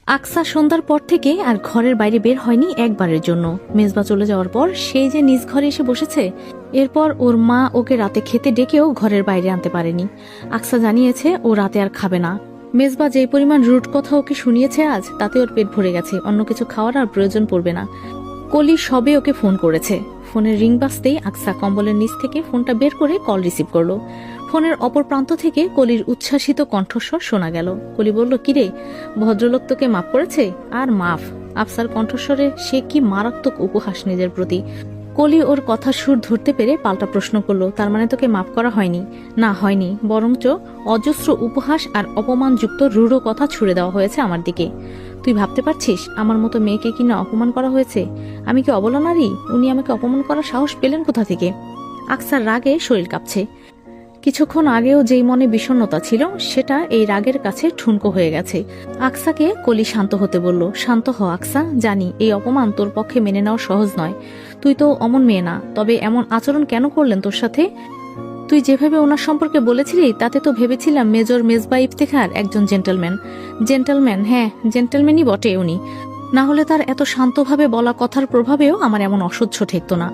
আকসা সন্ধ্যার পর থেকে আর ঘরের বাইরে বের হয়নি একবারের জন্য। মেজবা চলে যাওয়ার পর সেই যে নিজ ঘরে এসে বসেছে, এরপর ওর মা ওকে রাতে খেতে ডেকেও ঘরের বাইরে আনতে পারেনি। আকসা জানিয়েছে ও রাতে আর খাবে না। মেজবা যে পরিমাণ রুট কথা ওকে শুনিয়েছে আজ, তাতে ওর পেট ভরে গেছে, অন্য কিছু খাওয়ার আর প্রয়োজন পড়বে না। কলি সবে ওকে ফোন করেছে। ফোনের রিং বাজতেই আকসা কম্বলের নিচ থেকে ফোনটা বের করে কল রিসিভ করলো। ফোনের অপর প্রান্ত থেকে কলির উচ্ছ্বাসিত কণ্ঠস্বর শোনা গেল। কলি বলল, কিরে, ভদ্রলোক তোকে মাফ করেছে? আর মাফ? আফসার কণ্ঠস্বরে সে কি মারাত্মক উপহাস নিজের প্রতি। কলি ওর কথা সুর ধরতে পেরে পাল্টা প্রশ্ন করলো, তার মানে তোকে মাফ করা হয়নি? না, হয়নি, বরঞ্চ অজস্র উপহাস আর অপমানযুক্ত রূঢ় কথা ছুড়ে দেওয়া হয়েছে আমার দিকে। তুই ভাবতে পারছিস আমার মতো মেয়েকে কিনা অপমান করা হয়েছে? আমি কি অবলা নারী? উনি আমাকে অপমান করার সাহস পেলেন কোথা থেকে? আকসার রাগে শরীর কাঁপছে। কিছুক্ষণ আগেও যেই মনে বিষণ্ণতা ছিল, সেটা এই রাগের কাছে ঠুনকো হয়ে গেছে। আকসাকে কলি শান্ত হতে বলল। শান্ত হ আকসা, জানি এই অপমান তোর পক্ষে মেনে নেওয়া সহজ নয়। তুই তো অমন মেয়ে না, তবে এমন আচরণ কেন করলেন তোর সাথে? তুই যেভাবে ওনার সম্পর্কে বলেছিলি, তাতে তো ভেবেছিলাম মেজর মেজবা ইফতেখার একজন জেন্টলম্যান। জেন্টলম্যান? হ্যাঁ, জেন্টলম্যানই বটে উনি। না হলে তার এত শান্তভাবে বলা কথার প্রভাবেও আমার এমন অসহ্য ঠেকত না।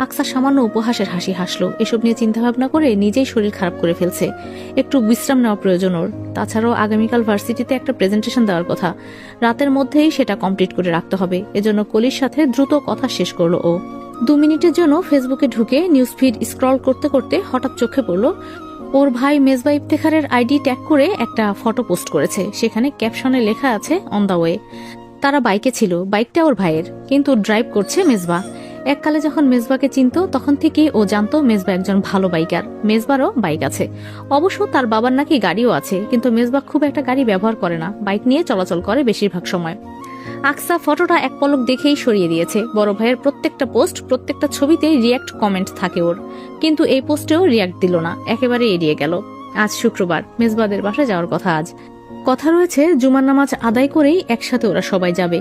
আকসা সামান্য উপহাসের হাসি হাসলো। এসব নিয়ে চিন্তাভাবনা করে নিজেই শরীর খারাপ করে ফেলছে, একটু বিশ্রাম নেওয়া প্রয়োজন ওর। তাছাড়াও আগামীকাল ভার্সিটিতে একটা প্রেজেন্টেশন দেওয়ার কথা, রাতের মধ্যেই সেটা কমপ্লিট করে রাখতে হবে। এজন্য কলির সাথে দ্রুত কথা শেষ করলো ও। 2 মিনিটের জন্য ফেসবুকে ঢুকে নিউজ ফিড স্ক্রল করতে করতে হঠাৎ চোখে পড়লো ওর ভাই মেজবা ইফতেখারের আইডি ট্যাগ করে একটা ফটো পোস্ট করেছে। সেখানে ক্যাপশনে লেখা আছে, অন দা ওয়ে। তারা বাইকে ছিল, বাইকটা ওর ভাইয়ের, কিন্তু ড্রাইভ করছে মেজবা। এককালে যখন মেজবাকে চিনতো, তখন থেকেই ও জানতো মেজবা একজন ভালো বাইকার। মেজবারও বাইক আছে, অবশ্য তার বাবার নাকি গাড়িও আছে, কিন্তু মেজবা খুব একটা গাড়ি ব্যবহার করে না, বাইক নিয়ে চলাচল করে বেশিরভাগ সময়। আকসা ফটোটা এক পলক দেখেই সরিয়ে দিয়েছে। বড় ভাইয়ের প্রত্যেকটা পোস্ট, প্রত্যেকটা ছবিতে রিয়াক্ট কমেন্ট থাকে ওর, কিন্তু এই পোস্টেও রিয়াক্ট দিল না, একেবারে এড়িয়ে গেল। আজ শুক্রবার, মেজবাদের বাসায় যাওয়ার কথা। আজ কথা রয়েছে জুমার নামাজ আদায় করেই একসাথে ওরা সবাই যাবে,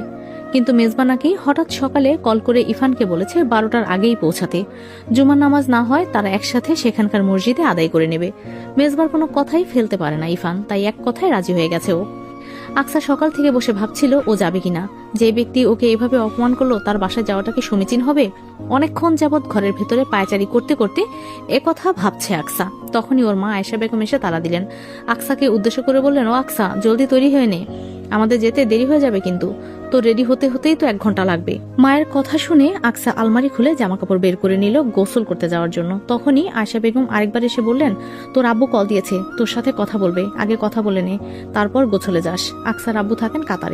কিন্তু মেজবা নাকি হঠাৎ সকালে কল করে ইফানকে বলেছে 12টার আগেই পৌঁছাতে। জুমার নামাজ না হয় তারা একসাথে সেখানকার মসজিদে আদায় করে নেবে। মেজবার কোনো কথাই ফেলতে পারে না ইফান, তাই এক কথায় রাজি হয়ে গেছে ও। আকসা সকাল থেকে বসে ভাবছিল ও যাবে কিনা। যে ব্যক্তি ওকে এভাবে অপমান করলো, তার বাসায় যাওয়াটা কি সমীচীন হবে? অনেকক্ষণ যাবৎ ঘরের ভেতরে পায়চারি করতে করতে একথা ভাবছে আকসা। তখনই ওর মা আয়েশা বেগম এসে তাড়া দিলেন। আকসাকে উদ্দেশ্য করে বললেন, ও আকসা, জলদি তৈরি হয়ে নে, আমাদের যেতে দেরি হয়ে যাবে কিন্তু। তো রেডি হতে হতেই তো 1 ঘন্টা লাগবে। মায়ের কথা শুনে আকসা আলমারি খুলে জামাকাপড় বের করে নিল গোসল করতে যাওয়ার জন্য। তখনই আয়েশা বেগম আরেকবার এসে বললেন, তোর আব্বু কল দিয়েছে, তোর সাথে কথা বলবে, আগে কথা বলে নে, তারপর গোছলে যাস। আকসার আব্বু থাকেন কাতারে।